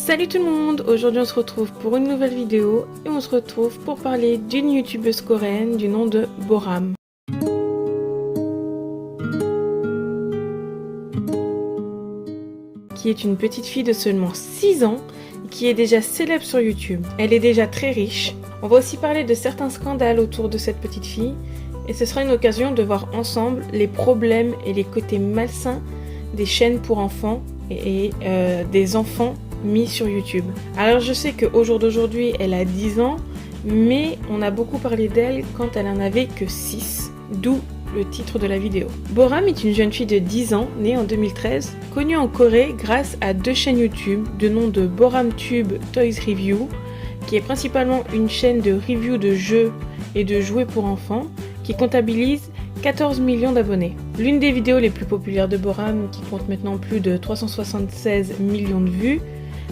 Salut tout le monde, aujourd'hui on se retrouve pour une nouvelle vidéo et on se retrouve pour parler d'une youtubeuse coréenne du nom de Boram. Qui est une petite fille de seulement 6 ans et qui est déjà célèbre sur YouTube. Elle est déjà très riche. On va aussi parler de certains scandales autour de cette petite fille et ce sera une occasion de voir ensemble les problèmes et les côtés malsains des chaînes pour enfants et des enfants mis sur YouTube. Alors je sais qu'au jour d'aujourd'hui elle a 10 ans, mais on a beaucoup parlé d'elle quand elle en avait que 6, d'où le titre de la vidéo. Boram est une jeune fille de 10 ans, née en 2013, connue en Corée grâce à 2 chaînes YouTube de nom de BoramTube Toys Review, qui est principalement une chaîne de review de jeux et de jouets pour enfants, qui comptabilise 14 millions d'abonnés. L'une des vidéos les plus populaires de Boram, qui compte maintenant plus de 376 millions de vues,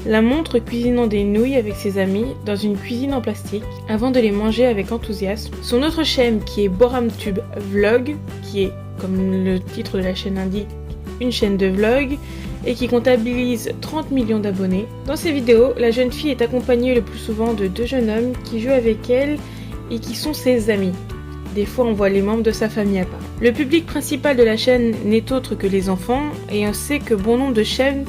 la montre cuisinant des nouilles avec ses amis dans une cuisine en plastique avant de les manger avec enthousiasme. Son autre chaîne qui est BoramTube Vlog, qui est, comme le titre de la chaîne l'indique, une chaîne de vlog et qui comptabilise 30 millions d'abonnés. Dans ces vidéos, la jeune fille est accompagnée le plus souvent de 2 jeunes hommes qui jouent avec elle et qui sont ses amis. Des fois, on voit les membres de sa famille à part. Le public principal de la chaîne n'est autre que les enfants et on sait que bon nombre de chaînes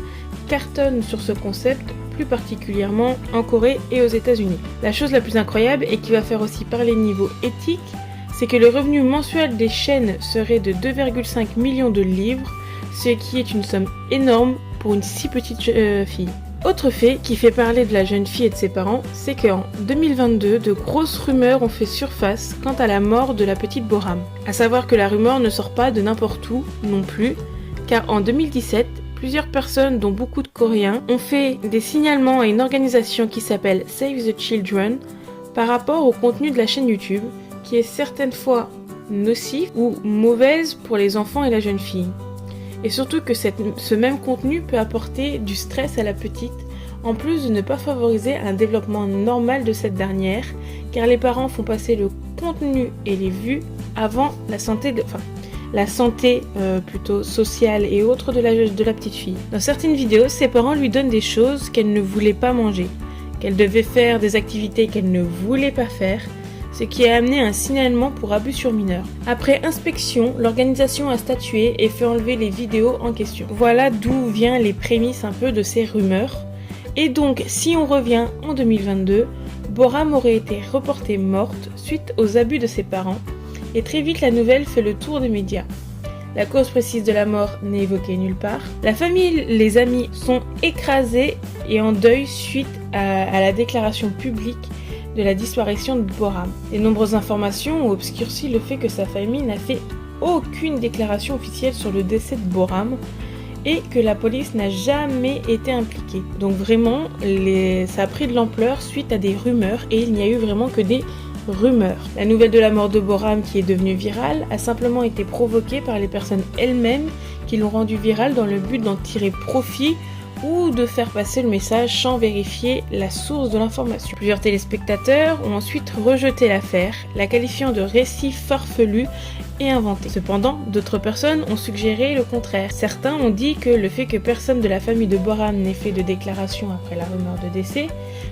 cartonnent sur ce concept, plus particulièrement en Corée et aux États-Unis. La chose la plus incroyable et qui va faire aussi parler niveau éthique, c'est que le revenu mensuel des chaînes serait de 2,5 millions de livres, ce qui est une somme énorme pour une si petite fille. Autre fait qui fait parler de la jeune fille et de ses parents, c'est qu'en 2022, de grosses rumeurs ont fait surface quant à la mort de la petite Boram. À savoir que la rumeur ne sort pas de n'importe où non plus, car en 2017, plusieurs personnes, dont beaucoup de Coréens, ont fait des signalements à une organisation qui s'appelle Save the Children par rapport au contenu de la chaîne YouTube, qui est certaines fois nocif ou mauvaise pour les enfants et la jeune fille. Et surtout que ce même contenu peut apporter du stress à la petite, en plus de ne pas favoriser un développement normal de cette dernière, car les parents font passer le contenu et les vues avant la santé plutôt sociale et autres de la petite fille. Dans certaines vidéos, ses parents lui donnent des choses qu'elle ne voulait pas manger, qu'elle devait faire des activités qu'elle ne voulait pas faire, ce qui a amené un signalement pour abus sur mineur. Après inspection, l'organisation a statué et fait enlever les vidéos en question. Voilà d'où viennent les prémices un peu de ces rumeurs. Et donc, si on revient en 2022, Boram aurait été reportée morte suite aux abus de ses parents, et très vite la nouvelle fait le tour des médias. La cause précise de la mort n'est évoquée nulle part. La famille, les amis sont écrasés et en deuil suite à la déclaration publique de la disparition de Boram. Les nombreuses informations ont obscurci le fait que sa famille n'a fait aucune déclaration officielle sur le décès de Boram et que la police n'a jamais été impliquée. Donc vraiment, ça a pris de l'ampleur suite à des rumeurs et il n'y a eu vraiment que des rumeurs. La nouvelle de la mort de Boram, qui est devenue virale, a simplement été provoquée par les personnes elles-mêmes qui l'ont rendue virale dans le but d'en tirer profit ou de faire passer le message sans vérifier la source de l'information. Plusieurs téléspectateurs ont ensuite rejeté l'affaire, la qualifiant de récit farfelu et inventé. Cependant, d'autres personnes ont suggéré le contraire. Certains ont dit que le fait que personne de la famille de Boram n'ait fait de déclaration après la rumeur de décès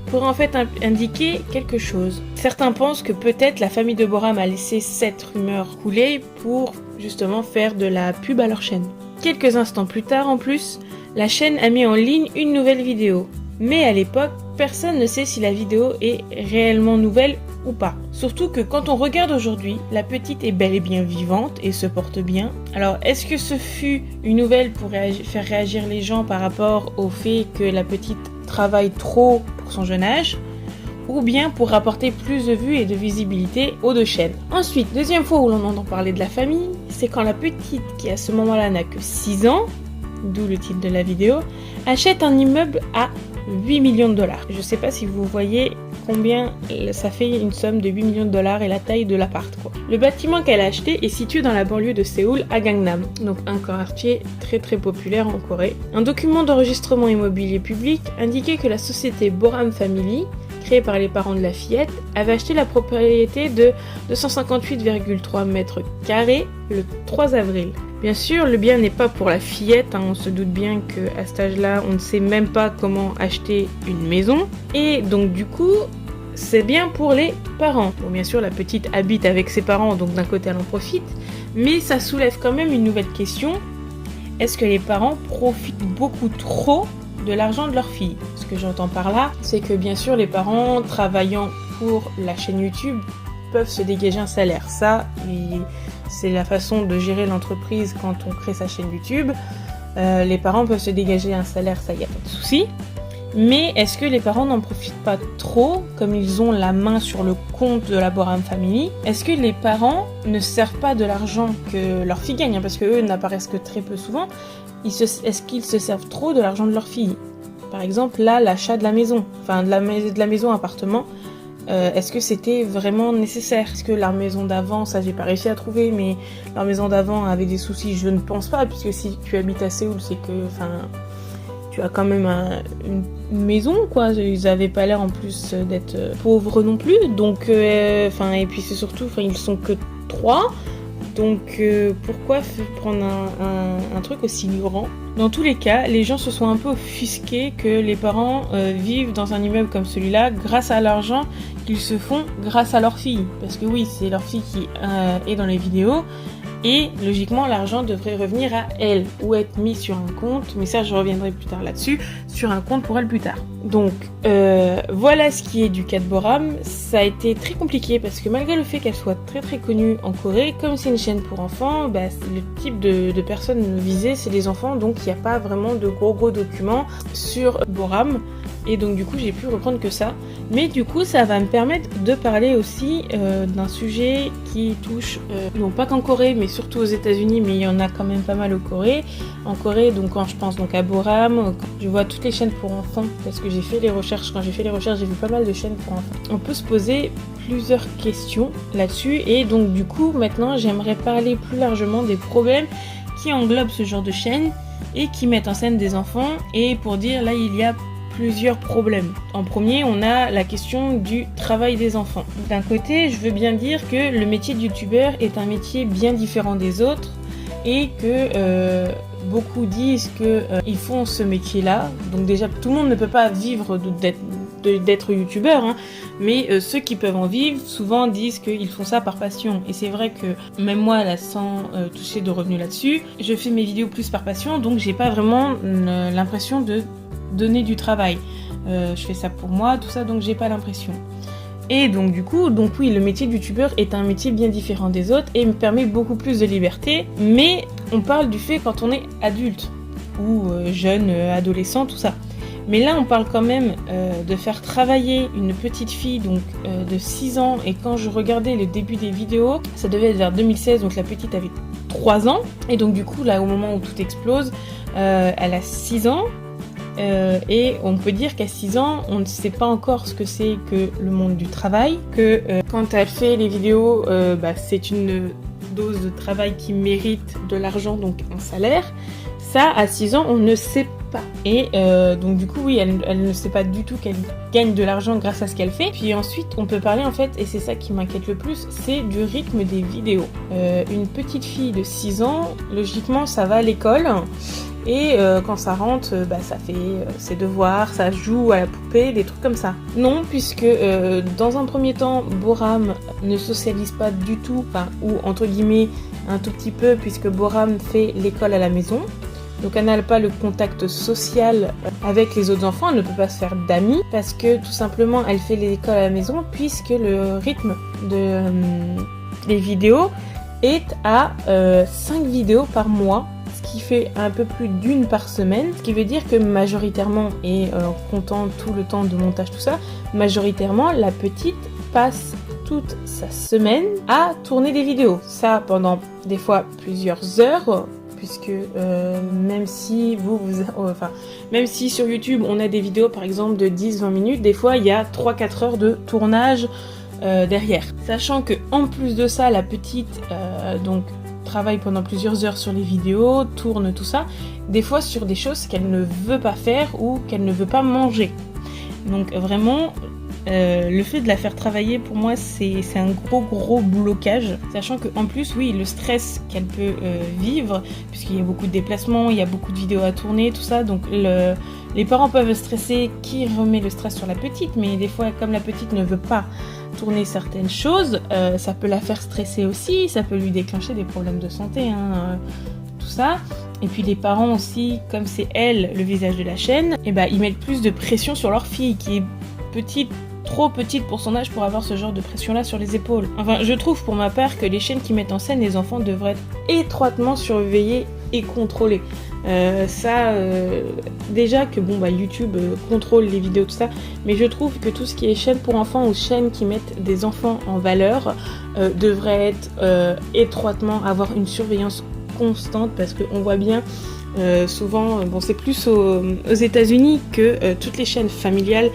pourrait en fait indiquer quelque chose. Certains pensent que peut-être la famille de Boram a laissé cette rumeur couler pour justement faire de la pub à leur chaîne. Quelques instants plus tard en plus, la chaîne a mis en ligne une nouvelle vidéo. Mais à l'époque, personne ne sait si la vidéo est réellement nouvelle ou pas. Surtout que quand on regarde aujourd'hui, la petite est bel et bien vivante et se porte bien. Alors est-ce que ce fut une nouvelle pour faire réagir les gens par rapport au fait que la petite travaille trop pour son jeune âge, ou bien pour rapporter plus de vues et de visibilité aux 2 chaînes. Ensuite, deuxième fois où l'on entend parler de la famille, c'est quand la petite, qui à ce moment-là n'a que 6 ans, d'où le titre de la vidéo, achète un immeuble à 8 millions de dollars. Je sais pas si vous voyez combien ça fait une somme de 8 millions de dollars et la taille de l'appart, quoi. Le bâtiment qu'elle a acheté est situé dans la banlieue de Séoul à Gangnam, donc un quartier très très populaire en Corée. Un document d'enregistrement immobilier public indiquait que la société Boram Family, créé par les parents de la fillette, avait acheté la propriété de 258,3 mètres carrés le 3 avril. Bien sûr, le bien n'est pas pour la fillette, on se doute bien qu'à cet âge-là, on ne sait même pas comment acheter une maison. Et donc du coup, c'est bien pour les parents. Bon, bien sûr, la petite habite avec ses parents, donc d'un côté, elle en profite. Mais ça soulève quand même une nouvelle question. Est-ce que les parents profitent beaucoup trop de l'argent de leur fille? Ce que j'entends par là, c'est que bien sûr, les parents travaillant pour la chaîne YouTube peuvent se dégager un salaire. Ça, c'est la façon de gérer l'entreprise quand on crée sa chaîne YouTube. Les parents peuvent se dégager un salaire, ça, il n'y a pas de souci. Mais est-ce que les parents n'en profitent pas trop, comme ils ont la main sur le compte de la Boram Family? Est-ce que les parents ne servent pas de l'argent que leur fille gagne, parce qu'eux n'apparaissent que très peu souvent? Est-ce qu'ils se servent trop de l'argent de leur fille? Par exemple, là, l'achat de la maison, enfin de la maison appartement, est-ce que c'était vraiment nécessaire? Est-ce que leur maison d'avant, ça j'ai pas réussi à trouver, mais leur maison d'avant avait des soucis? Je ne pense pas, puisque si tu habites à Séoul, c'est que, enfin, tu as quand même une maison, quoi. Ils avaient pas l'air en plus d'être pauvres non plus, donc, enfin, et puis c'est surtout, enfin, ils sont que 3. Donc pourquoi prendre un truc aussi grand? Dans tous les cas, les gens se sont un peu offusqués que les parents vivent dans un immeuble comme celui-là grâce à l'argent qu'ils se font grâce à leur fille. Parce que oui, c'est leur fille qui est dans les vidéos. Et logiquement, l'argent devrait revenir à elle ou être mis sur un compte. Mais ça, je reviendrai plus tard là-dessus. Sur un compte pour elle plus tard. Donc, voilà ce qui est du cas de Boram. Ça a été très compliqué parce que malgré le fait qu'elle soit très très connue en Corée, comme c'est une chaîne pour enfants, bah, le type de personnes visées, c'est les enfants. Donc, il n'y a pas vraiment de gros documents sur Boram. Et donc du coup j'ai pu reprendre que ça. Mais du coup ça va me permettre de parler aussi d'un sujet qui touche, non pas qu'en Corée, mais surtout aux États-Unis, mais il y en a quand même pas mal en Corée, donc quand je pense donc à Boram, quand je vois toutes les chaînes pour enfants, parce que j'ai fait les recherches, j'ai vu pas mal de chaînes pour enfants. On peut se poser plusieurs questions là-dessus, et donc du coup maintenant j'aimerais parler plus largement des problèmes qui englobent ce genre de chaîne et qui mettent en scène des enfants. Et pour dire, là il y a plusieurs problèmes. En premier, on a la question du travail des enfants. D'un côté, je veux bien dire que le métier de youtubeur est un métier bien différent des autres et que beaucoup disent qu'ils font ce métier-là. Donc déjà, tout le monde ne peut pas vivre d'être youtubeur, hein, mais ceux qui peuvent en vivre, souvent disent qu'ils font ça par passion. Et c'est vrai que même moi, là, sans toucher de revenus là-dessus, je fais mes vidéos plus par passion, donc j'ai pas vraiment l'impression de donner du travail. Je fais ça pour moi, tout ça, donc j'ai pas l'impression. Et donc du coup, oui, le métier de youtubeur est un métier bien différent des autres et me permet beaucoup plus de liberté, mais on parle du fait quand on est adulte ou jeune, adolescent, tout ça. Mais là, on parle quand même de faire travailler une petite fille donc de 6 ans, et quand je regardais le début des vidéos, ça devait être vers 2016, donc la petite avait 3 ans, et donc du coup, là, au moment où tout explose, elle a 6 ans, et on peut dire qu'à 6 ans, on ne sait pas encore ce que c'est que le monde du travail, que quand elle fait les vidéos, c'est une dose de travail qui mérite de l'argent, donc un salaire. Ça, à 6 ans, on ne sait pas. Et donc du coup, oui, elle ne sait pas du tout qu'elle gagne de l'argent grâce à ce qu'elle fait. Puis ensuite, on peut parler en fait, et c'est ça qui m'inquiète le plus, c'est du rythme des vidéos. Une petite fille de 6 ans, logiquement, ça va à l'école. Et quand ça rentre, ça fait ses devoirs, ça joue à la poupée, des trucs comme ça. Non, puisque dans un premier temps, Boram ne socialise pas du tout, ou entre guillemets un tout petit peu, puisque Boram fait l'école à la maison. Donc elle n'a pas le contact social avec les autres enfants, elle ne peut pas se faire d'amis, parce que tout simplement elle fait l'école à la maison, puisque le rythme des vidéos est à 5 vidéos par mois, qui fait un peu plus d'une par semaine, ce qui veut dire que majoritairement, et en comptant tout le temps de montage, tout ça, majoritairement, la petite passe toute sa semaine à tourner des vidéos. Ça pendant des fois plusieurs heures, puisque même si même si sur YouTube on a des vidéos par exemple de 10-20 minutes, des fois il y a 3-4 heures de tournage derrière. Sachant que en plus de ça, la petite travaille pendant plusieurs heures sur les vidéos, tourne tout ça, des fois sur des choses qu'elle ne veut pas faire ou qu'elle ne veut pas manger. Donc vraiment, le fait de la faire travailler, pour moi, c'est un gros blocage. Sachant qu'en plus, oui, le stress qu'elle peut vivre, puisqu'il y a beaucoup de déplacements, il y a beaucoup de vidéos à tourner, tout ça. Donc les parents peuvent stresser, qui remet le stress sur la petite, mais des fois, comme la petite ne veut pas tourner certaines choses, ça peut la faire stresser aussi, ça peut lui déclencher des problèmes de santé, tout ça. Et puis les parents aussi, comme c'est elle le visage de la chaîne, et ils mettent plus de pression sur leur fille qui est petite, trop petite pour son âge pour avoir ce genre de pression-là sur les épaules. Enfin, je trouve pour ma part que les chaînes qui mettent en scène les enfants devraient être étroitement surveillés et contrôlés. Déjà que YouTube contrôle les vidéos, tout ça, mais je trouve que tout ce qui est chaîne pour enfants ou chaînes qui mettent des enfants en valeur devrait être étroitement, avoir une surveillance constante, parce qu'on voit bien souvent, c'est plus aux États-Unis que toutes les chaînes familiales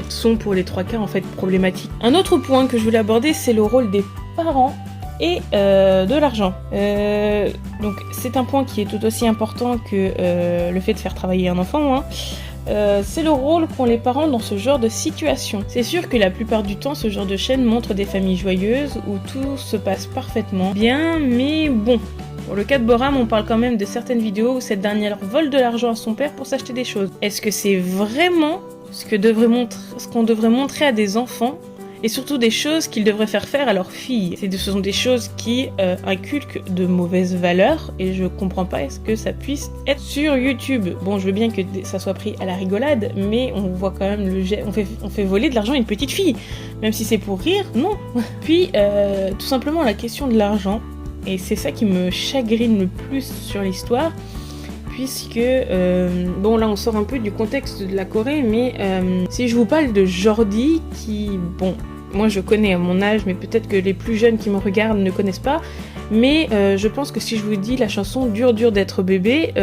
sont pour les 3 quarts en fait problématiques. Un autre point que je voulais aborder, c'est le rôle des parents et de l'argent. Donc c'est un point qui est tout aussi important que le fait de faire travailler un enfant. C'est le rôle qu'ont les parents dans ce genre de situation. C'est sûr que la plupart du temps, ce genre de chaîne montre des familles joyeuses où tout se passe parfaitement bien, mais bon. Pour le cas de Boram, on parle quand même de certaines vidéos où cette dernière vole de l'argent à son père pour s'acheter des choses. Est-ce que c'est vraiment ce qu'on devrait montrer à des enfants, et surtout des choses qu'ils devraient faire à leurs filles? Ce sont des choses qui inculquent de mauvaises valeurs, et je comprends pas est-ce que ça puisse être sur YouTube. Bon, je veux bien que ça soit pris à la rigolade, mais on voit quand même on fait voler de l'argent à une petite fille, même si c'est pour rire, non. Puis tout simplement la question de l'argent. Et c'est ça qui me chagrine le plus sur l'histoire, puisque, là on sort un peu du contexte de la Corée, mais si je vous parle de Jordi, qui, moi je connais à mon âge, mais peut-être que les plus jeunes qui me regardent ne connaissent pas, mais je pense que si je vous dis la chanson Dur d'être bébé,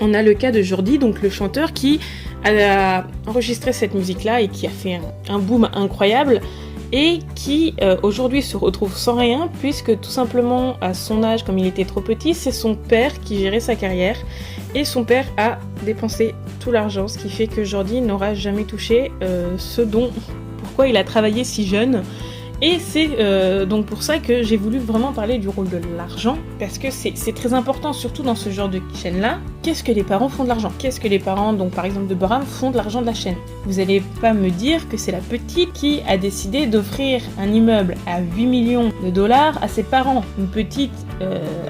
on a le cas de Jordi, donc le chanteur qui a enregistré cette musique-là et qui a fait un boom incroyable, et qui aujourd'hui se retrouve sans rien, puisque tout simplement à son âge, comme il était trop petit, c'est son père qui gérait sa carrière, et son père a dépensé tout l'argent, ce qui fait que Jordi n'aura jamais touché pourquoi il a travaillé si jeune. Et c'est donc pour ça que j'ai voulu vraiment parler du rôle de l'argent, parce que c'est très important, surtout dans ce genre de chaîne-là. Qu'est-ce que les parents font de l'argent? Qu'est-ce que les parents, donc par exemple de Boram, font de l'argent de la chaîne? Vous allez pas me dire que c'est la petite qui a décidé d'offrir un immeuble à 8 millions de dollars à ses parents. Une petite,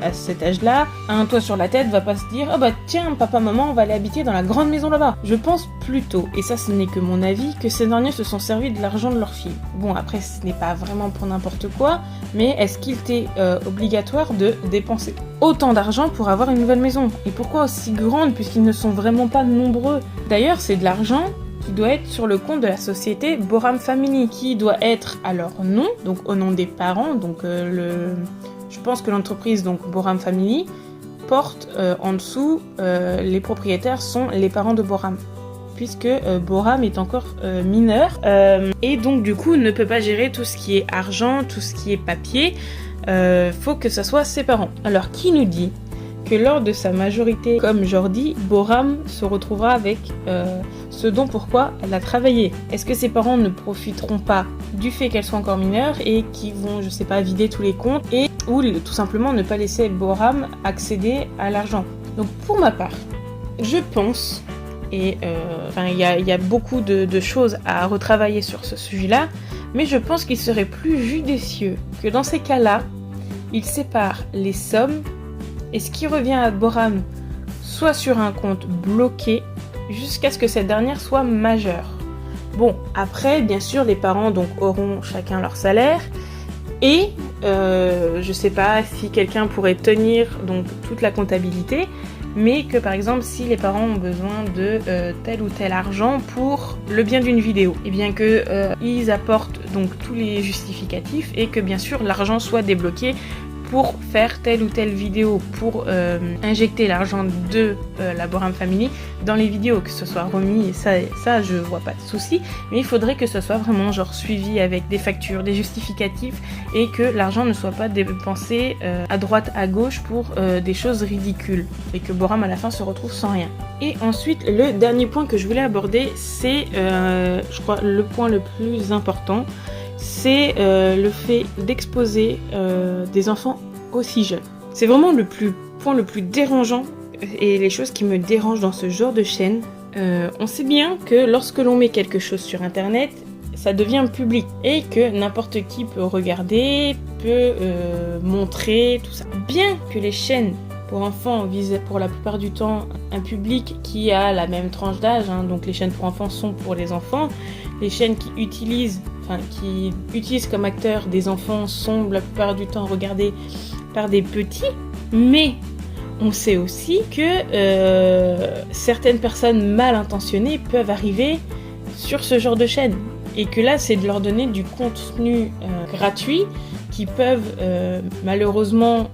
à cet âge-là, a un toit sur la tête, va pas se dire « Oh bah tiens, papa, maman, on va aller habiter dans la grande maison là-bas ». Je pense plutôt, et ça ce n'est que mon avis, que ces derniers se sont servis de l'argent de leur fille. Bon, après ce n'est pas vraiment pour n'importe quoi, mais est-ce qu'il était obligatoire de dépenser autant d'argent pour avoir une nouvelle maison? Et pourquoi aussi grande, puisqu'ils ne sont vraiment pas nombreux? D'ailleurs, c'est de l'argent qui doit être sur le compte de la société Boram Family, qui doit être à leur nom, donc au nom des parents, donc je pense que l'entreprise, donc Boram Family, porte en dessous, les propriétaires sont les parents de Boram, puisque Boram est encore mineur, et donc du coup ne peut pas gérer tout ce qui est argent, tout ce qui est papier, faut que ça soit ses parents. Alors qui nous dit que lors de sa majorité comme Jordi, Boram se retrouvera avec ce dont pourquoi elle a travaillé? Est-ce que ses parents ne profiteront pas du fait qu'elle soit encore mineure et qui vont, je sais pas, vider tous les comptes, et ou tout simplement ne pas laisser Boram accéder à l'argent? Donc pour ma part, je pense, et il y a beaucoup de choses à retravailler sur ce sujet-là, mais je pense qu'il serait plus judicieux que dans ces cas-là, il sépare les sommes, et ce qui revient à Boram soit sur un compte bloqué jusqu'à ce que cette dernière soit majeure. Bon, après, bien sûr, les parents donc auront chacun leur salaire, et je sais pas si quelqu'un pourrait tenir donc toute la comptabilité, mais que par exemple si les parents ont besoin de tel ou tel argent pour le bien d'une vidéo, et bien que ils apportent donc tous les justificatifs, et que bien sûr l'argent soit débloqué pour faire telle ou telle vidéo, pour injecter l'argent de la Boram Family dans les vidéos, que ce soit remis, et ça je vois pas de souci, mais il faudrait que ce soit vraiment genre suivi avec des factures, des justificatifs, et que l'argent ne soit pas dépensé à droite, à gauche pour des choses ridicules, et que Boram à la fin se retrouve sans rien. Et ensuite, le dernier point que je voulais aborder, c'est, je crois, le point le plus important, c'est le fait d'exposer des enfants aussi jeunes. C'est vraiment le point le plus dérangeant et les choses qui me dérangent dans ce genre de chaîne. On sait bien que lorsque l'on met quelque chose sur internet, ça devient public et que n'importe qui peut regarder, peut montrer, tout ça. Bien que les chaînes pour enfants visent pour la plupart du temps un public qui a la même tranche d'âge, hein, donc les chaînes pour enfants sont pour les enfants, les chaînes qui utilisent comme acteurs des enfants sont la plupart du temps regardées par des petits, mais on sait aussi que certaines personnes mal intentionnées peuvent arriver sur ce genre de chaîne, et que là c'est de leur donner du contenu gratuit qui peuvent malheureusement,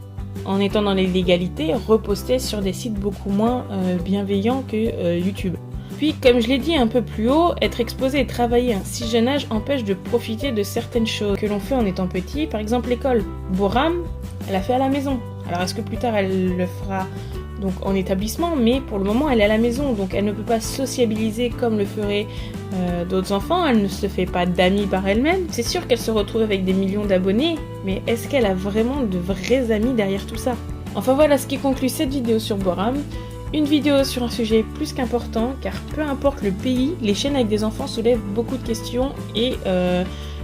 en étant dans l'illégalité, reposter sur des sites beaucoup moins bienveillants que YouTube. Puis, comme je l'ai dit un peu plus haut, être exposé et travailler à un si jeune âge empêche de profiter de certaines choses que l'on fait en étant petit, par exemple l'école. Boram, elle a fait à la maison. Alors est-ce que plus tard elle le fera donc en établissement, mais pour le moment elle est à la maison, donc elle ne peut pas sociabiliser comme le feraient d'autres enfants, elle ne se fait pas d'amis par elle-même. C'est sûr qu'elle se retrouve avec des millions d'abonnés, mais est-ce qu'elle a vraiment de vrais amis derrière tout ça? Enfin voilà ce qui conclut cette vidéo sur Boram. Une vidéo sur un sujet plus qu'important, car peu importe le pays, les chaînes avec des enfants soulèvent beaucoup de questions et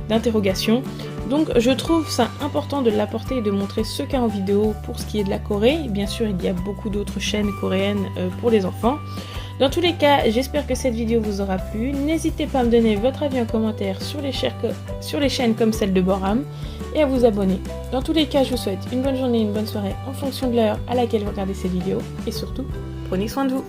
d'interrogations. Donc je trouve ça important de l'apporter et de montrer ce cas en vidéo pour ce qui est de la Corée. Bien sûr, il y a beaucoup d'autres chaînes coréennes pour les enfants. Dans tous les cas, j'espère que cette vidéo vous aura plu. N'hésitez pas à me donner votre avis en commentaire sur les chaînes comme celle de Boram et à vous abonner. Dans tous les cas, je vous souhaite une bonne journée, une bonne soirée en fonction de l'heure à laquelle vous regardez cette vidéo. Et surtout, prenez soin de vous.